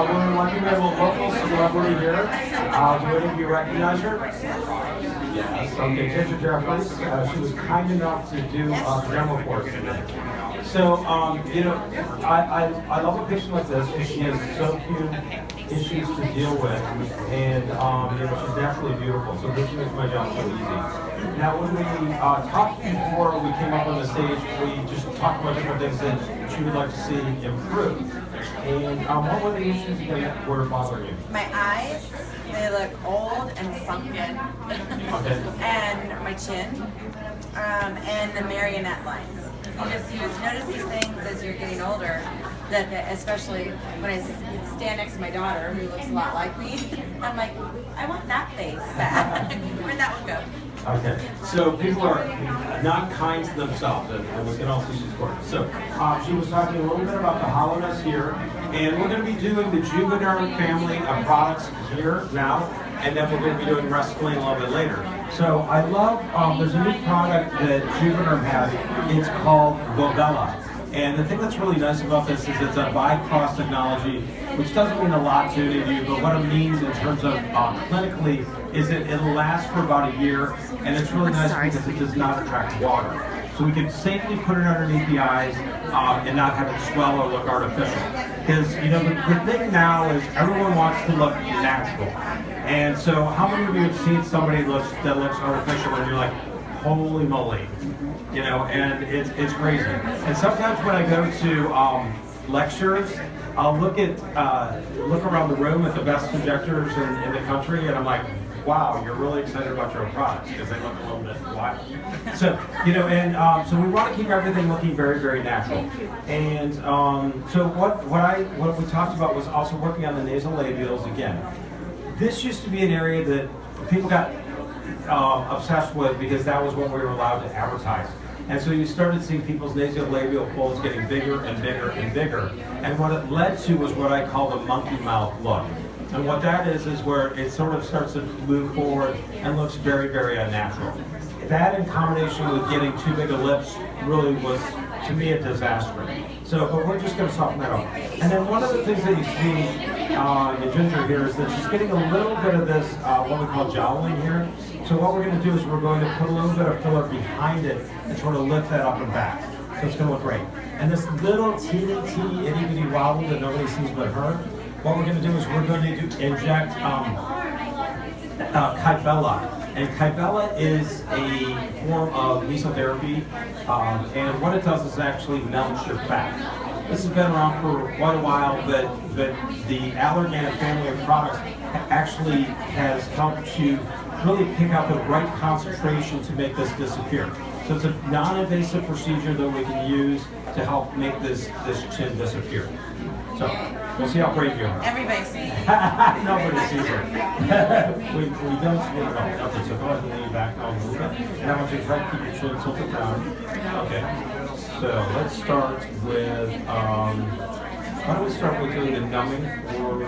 we're lucky we have a local celebrity here. Do any of you recognize her? Yes. Okay, Jeffries. She was kind enough to do a demo for us today. So, you know, I love a patient like this because she has so few issues to deal with, and you know, she's naturally beautiful. So this makes my job so easy. Now, when we talked before we came up on the stage, we just talked about different things that she would like to see improve. And what were the issues that were bothering you? My eyes, they look old and sunken. Okay. And my chin, and the marionette lines. You just notice these things as you're getting older, that especially when I stand next to my daughter, who looks a lot like me, I'm like, I want that face back. Where'd that one go? Okay, so people are not kind to themselves, and we can also see she's gorgeous. So she was talking a little bit about the hollowness here, and we're going to be doing the Juvederm family of products here now, and then we're going to be doing Restylane a little bit later. So I love, there's a new product that Juvederm has. It's called Kybella. And the thing that's really nice about this is it's a bycross technology, which doesn't mean a lot to any of you, but what it means in terms of clinically is that it'll last for about a year, and it's really nice because it does not attract water. So we can safely put it underneath the eyes and not have it swell or look artificial. Because, you know, the thing now is everyone wants to look natural. And so how many of you have seen somebody that looks artificial and you're like, holy moly, you know, and it's crazy. And sometimes when I go to lectures, I'll look around the room at the best injectors in the country, and I'm like, wow, you're really excited about your own products because they look a little bit wild. So, you know, and so we want to keep everything looking very, very natural. And so what we talked about was also working on the nasal labials again. This used to be an area that people got obsessed with because that was what we were allowed to advertise. And so you started seeing people's nasolabial folds getting bigger and bigger and bigger. And what it led to was what I call the monkey mouth look. And what that is where it sort of starts to move forward and looks very, very unnatural. That in combination with getting too big of lips really was, to me, a disaster. So, but we're just going to soften that up. And then one of the things that you see in Ginger here is that she's getting a little bit of this, what we call jowling here. So what we're going to do is we're going to put a little bit of filler behind it and sort of lift that up and back. So it's going to look great. And this little teeny itty bitty wobble that nobody sees but her, what we're going to do is we're going to inject Kybella. And Kybella is a form of mesotherapy, and what it does is actually melts your fat. This has been around for quite a while, but the Allergan family of products actually has helped to really pick out the right concentration to make this disappear. So it's a non-invasive procedure that we can use to help make this chin disappear. So we'll see how brave you are. Everybody sees it. Nobody sees it. we don't see it at all. Okay, so go ahead and lean back a little bit. And I want you to try to keep your chin tilted down. Okay. So let's start with, why don't we start with doing the numbing for the,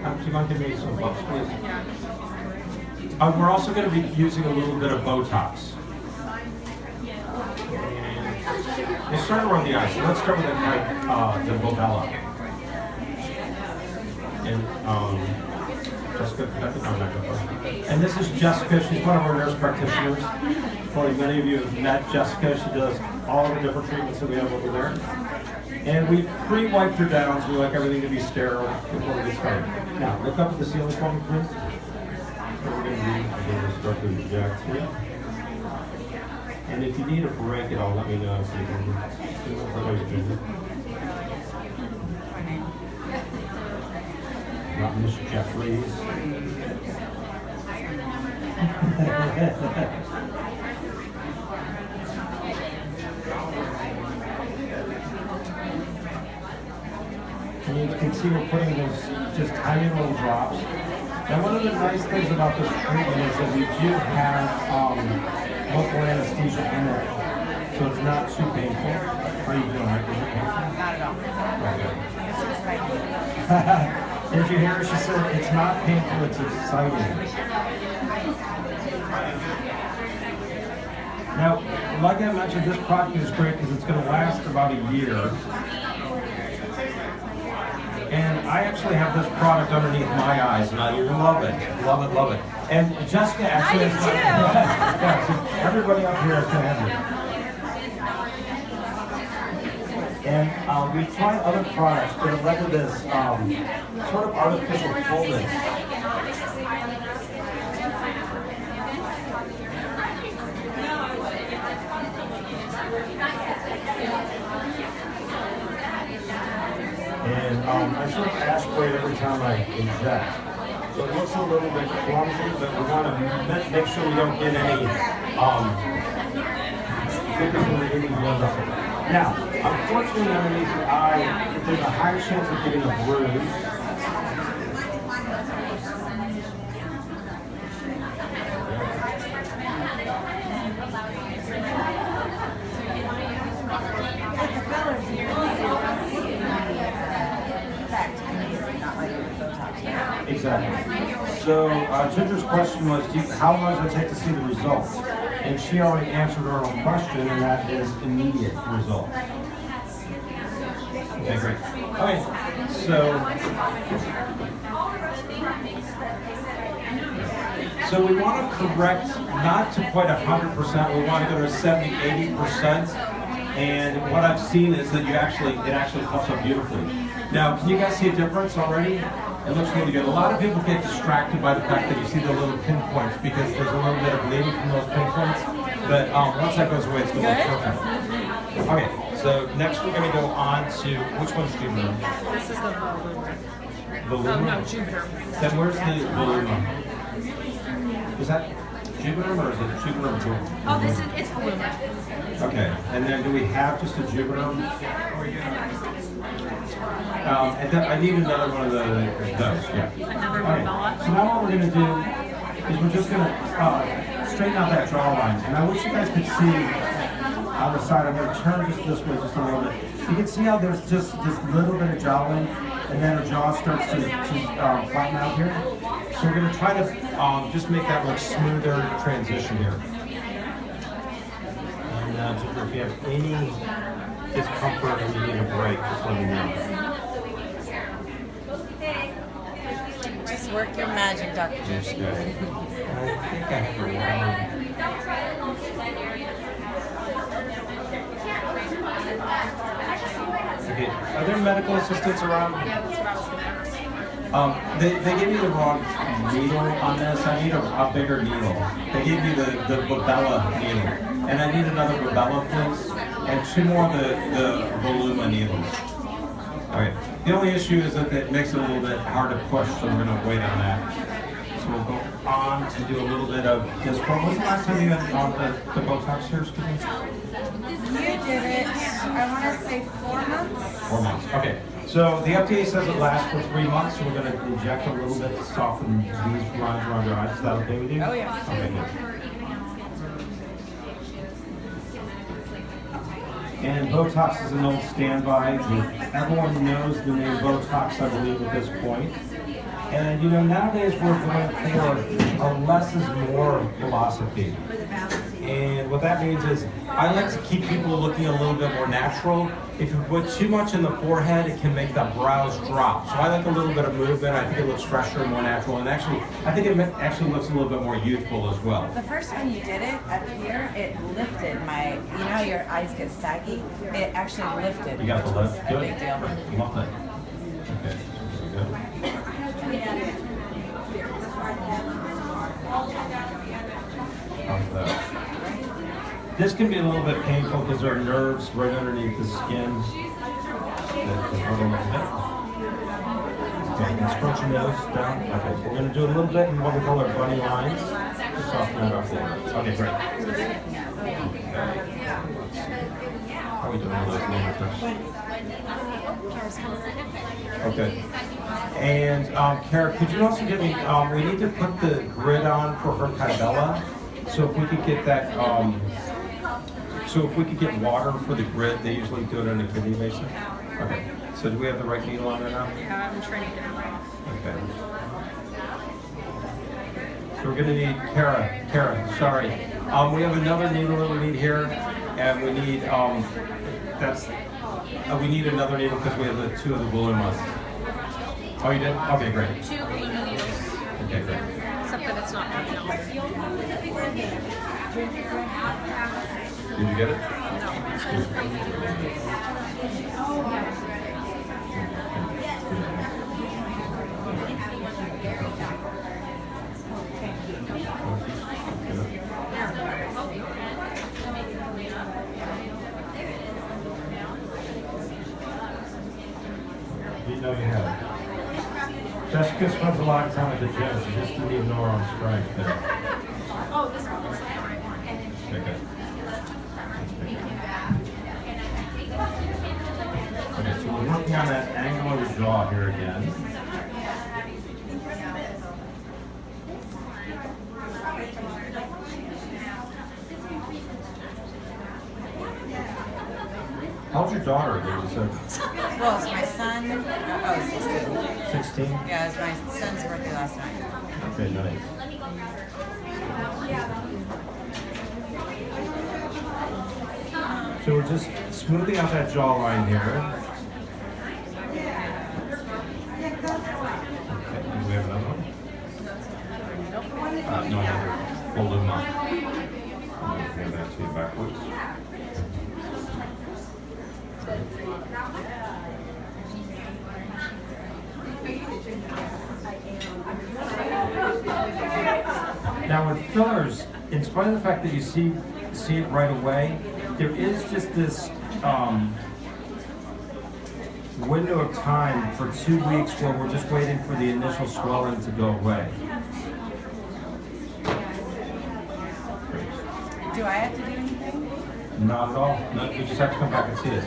do you mind giving me some buffs, please? We're also going to be using a little bit of Botox. We'll start around the eyes. So let's start with the Kybella. And Jessica, and this is Jessica. She's one of our nurse practitioners. Probably many of you have met Jessica. She does all the different treatments that we have over there. And we pre-wiped her down, so we like everything to be sterile before we get started. Now, look up at the ceiling for me, please. We're going to start to inject here. And if you need a break at all, let me know so you can do it. Not Mr. Jeffries. And you can see we're putting those just tiny little drops. And one of the nice things about this treatment is that we do have local anesthesia in it, so it's not too painful. How are you doing? Is it painful? Not at all. Okay. Did you hear her? She said it's not painful, it's exciting. Now, like I mentioned, this product is great because it's going to last about a year. And I actually have this product underneath my eyes, and I love it, love it, love it. And Jessica actually has yeah, so everybody up here is going to have it. And we've tried other products, but it led to this sort of artificial fullness. And I sort of aspirate every time I inject. So it looks a little bit clumsy, but we want to make sure we don't get any Now, unfortunately, underneath the eye, there's a higher chance of getting a bruise. Exactly. So Ginger's question was, how long does it take to see the results? And she already answered her own question, and that is immediate results. Okay, great. Okay, so we want to correct not to quite 100%. We want to go to 70, 80%. And what I've seen is that it actually puffs up beautifully. Now, can you guys see a difference already? It looks really good. A lot of people get distracted by the fact that you see the little pinpoints because there's a little bit of bleeding from those pinpoints. But once that goes away, it's going to look perfect. Okay, so next we're going to go on to, which one's Jupiter? This is the Voluma. Voluma? Oh, no, Jupiter. Then where's the Voluma? Is that Jupiter or is it Jupiter or Voluma? Oh, it's Voluma. Okay, and then do we have just a Jupiter? And then I need another one of those, yeah. Another Okay, Kybella. so now what we're going to do is we're just going to straighten out that jawline. And I wish you guys could see on the side. I'm going to turn just this way just a little bit. You can see how there's just this little bit of jawline, and then her jaw starts to flatten out here. So we're going to try to just make that look smoother transition here. And if you have any discomfort and you need a break, just let me know. Just work your magic, Dr. Yes, Jeffries. good. I think I have a Okay, are there medical assistants around? Yeah, that's what I was going to ask. They gave me the wrong needle on this. I need a bigger needle. They gave me the Kybella needle. And I need another Kybella, please. And 2 more of the Voluma needles. Alright. The only issue is that it makes it a little bit hard to push, so we're going to wait on that. So we'll go on to do a little bit of this. When was the last time you had the Botox here? Excuse me? You did it, I want to say 4 months. 4 months. Okay. So the FDA says it lasts for 3 months, so we're going to inject a little bit to soften these lines around your eyes. Is that okay with you? Oh, yeah. Okay, good. And Botox is an old standby. Everyone knows the name Botox, I believe, at this point. And you know, nowadays we're going for a less is more philosophy. And what that means is, I like to keep people looking a little bit more natural. If you put too much in the forehead, it can make the brows drop. So I like a little bit of movement. I think it looks fresher and more natural. And actually, I think it actually looks a little bit more youthful as well. The first time you did it up here, it lifted my, you know how your eyes get saggy? It actually lifted. You got the lift? A Good. big deal. Love that. Okay, good. How's that? This can be a little bit painful because there are nerves right underneath the skin that can hurt a little bit. Okay, and scrunch your nose down. Okay, so we're going to do a little bit in what we call our bunny lines. Just soften that up there. Okay, great. Okay. How are we doing with those numbers? Okay. And Kara, could you also get me, we need to put the grid on for her Kybella. So if we could get that, so if we could get water for the grid, they usually do it in a kidney basin. Okay. So do we have the right needle on there now? Yeah, I'm trying to get it off. Okay. So we're gonna need Kara, sorry. We have another needle that we need here, and we need we need another needle because we have the 2 of the Volumas. Oh, you did? Okay, great. 2 aluminum needles. Okay, great. Except that it's not coming out. Did you get it? You know you have it. Jessica spends a lot of time at the gym. She just didn't even know her own strength there. Oh, this one looks right. Okay. Okay, so we're working on that angle of the jaw here again. How's your daughter? Did you say? Well, it's my son. Oh, 16. 16? Yeah, it was my son's birthday last night. Okay, nice. So we're just smoothing out that jawline here. Okay, do we have another one? No, another. Fold them up. I'll hand that to you backwards. Now with fillers, in spite of the fact that you see it right away, there is just this window of time for 2 weeks where we're just waiting for the initial swelling to go away. Do I have to do anything? Not at all. No, you just have to come back and see it.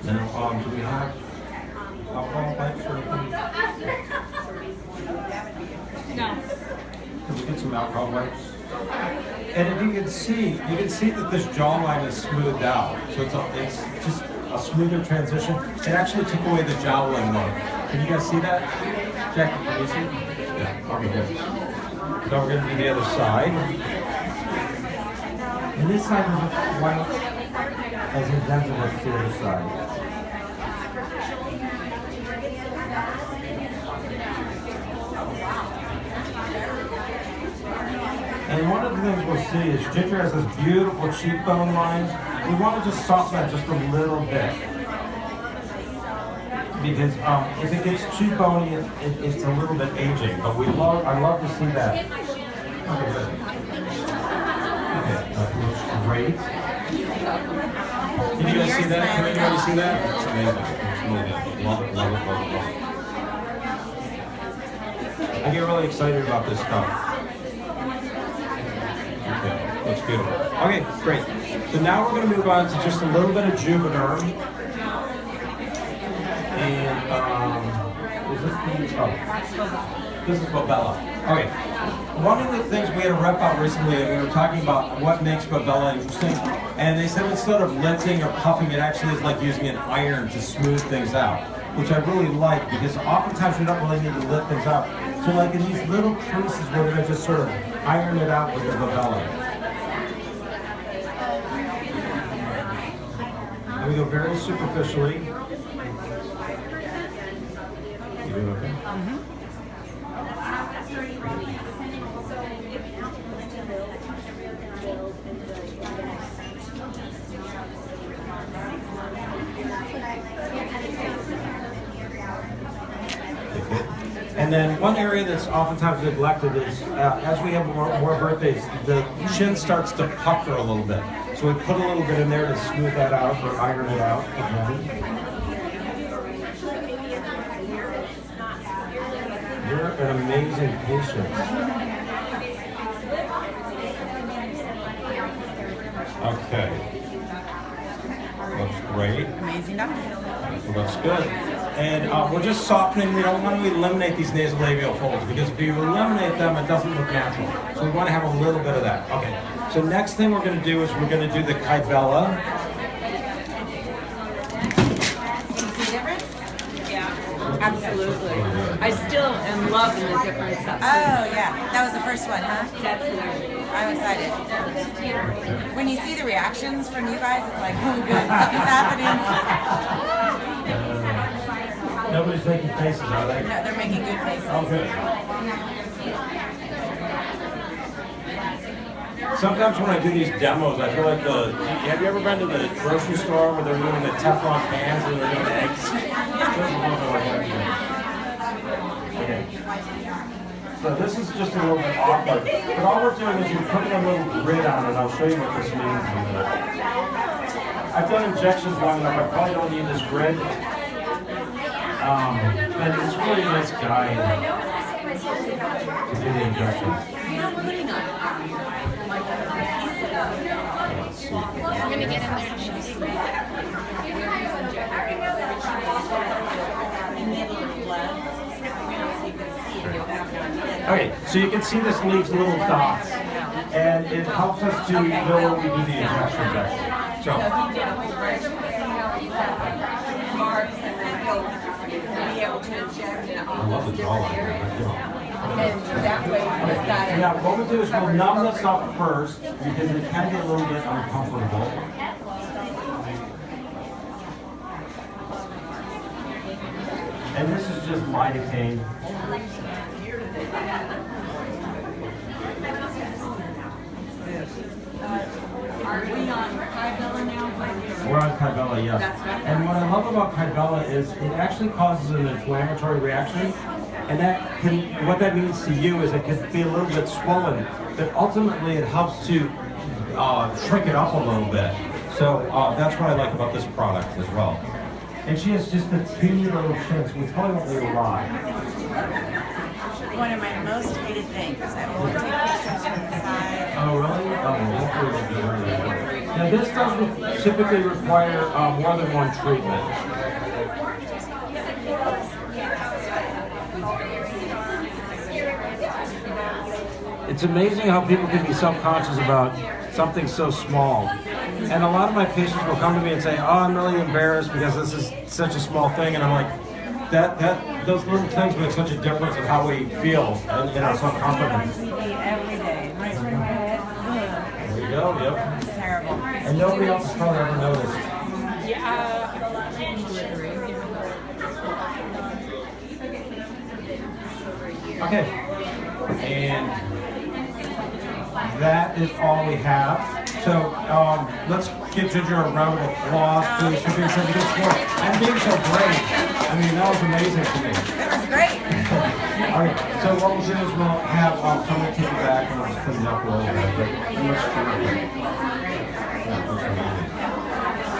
Now, do we have alcohol wipes or anything? No. Can we get some alcohol wipes? And if you can see that this jawline is smoothed out. So it's just a smoother transition. It actually took away the jowling look. Can you guys see that? Jackie, can you see? Yeah, okay, good. So we're going to do the other side. And this side is white as indented as the other side. And one of the things we'll see is Ginger has this beautiful cheekbone line. We want to just soften that just a little bit. Because if it gets too bony, it's a little bit aging. But I love to see that. Okay, good. Okay, that looks great. Can you guys see that? Can anybody see that? It's amazing. It's really good. Love it, love it, love it, love it. I get really excited about this stuff. Okay, looks beautiful. Okay, great. So now we're going to move on to just a little bit of Juvederm. And is this the? Oh, this is Kybella. Okay. One of the things we had a rep out recently, and we were talking about what makes Kybella interesting, and they said instead of lifting or puffing, it actually is like using an iron to smooth things out, which I really like because oftentimes we don't really need to lift things out. So like in these little creases, we're going to just sort of iron it out with the Kybella. And we go very superficially. You doing okay? Mm-hmm. And then one area that's oftentimes neglected is as we have more birthdays, the chin starts to pucker a little bit. So we put a little bit in there to smooth that out or iron it out again. You're an amazing patient. Okay. Looks great. Amazing doctor. Looks good. And we're just softening. We don't want to eliminate these nasolabial folds because if you eliminate them, it doesn't look natural. So we want to have a little bit of that. Okay. So next thing we're going to do is we're going to do the Kybella. Can you see the difference? Yeah, absolutely. I still am loving the difference. Oh, yeah. That was the first one, huh? That's hilarious. I'm excited. When you see the reactions from you guys, it's like, oh, good, something's happening. Nobody's making faces, are they? No, they're making good faces. Oh, good. Sometimes when I do these demos, I feel like have you ever been to the grocery store where they're doing the Teflon pans and they're doing the eggs? Okay. So this is just a little bit awkward, but all we're doing is we're putting a little grid on it, and I'll show you what this means in a minute. I've done injections long enough, I probably don't need this grid. And it's really a nice guide to do the injections. We're gonna get in there to show Okay, so you can see this leaves little dots, and it helps us to know when we do the injections actually. So, He did a whole branch to see how you have marks and then he'll be able to inject in all those different areas. And that way he's got it. yeah, what we do is we'll numb this up first because it can get a little bit uncomfortable. And this is just lidocaine. Are we on Kybella now? We're on Kybella, yes. And what I love about Kybella is it actually causes an inflammatory reaction. And what that means to you is it could be a little bit swollen, but ultimately it helps to shrink it up a little bit. So that's what I like about this product as well. And she has just a teeny little chin, so we probably won't leave a lot. One of my most hated things. I will take pictures from the side. Oh, really? Hopefully it'll be really good. Now this doesn't typically require more than one treatment. It's amazing how people can be self-conscious about something so small. And a lot of my patients will come to me and say, oh, I'm really embarrassed because this is such a small thing. And I'm like, those little things make such a difference in how we feel and in our self-confidence. We eat every day. Right through my head. There you go, yep. It's terrible. And nobody else has probably ever noticed. Okay. And that is all we have. So let's give Ginger a round of applause, please, for being such a good sport and being so brave. I mean, that was amazing to me. That was great. All right, so what we'll do is we'll have somebody take it back and we'll just clean it up a little bit. But much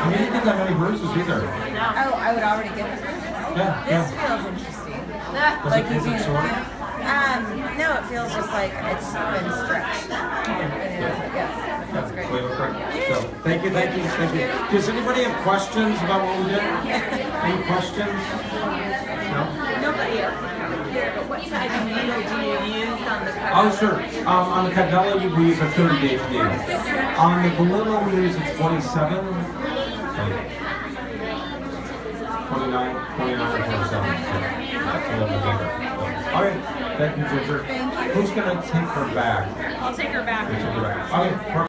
you didn't get that many bruises either. Oh, I would already get the bruises. Yeah, This yeah. feels interesting. Is it sore? No, it feels just like it's been stretched. Yeah, that's great. So, thank you. Does anybody have questions about what we did? Any questions? No? Nobody else is here, but what type of needle do you use on the cover? Oh, sure. On the Kybella, we use a 30-gauge needle. On the Kybella, we use a 27. 29 or 27. So that's a little bit bigger. All right. Thank you, Ginger. Who's going to take her back? I'll take her back. Take her back. Okay.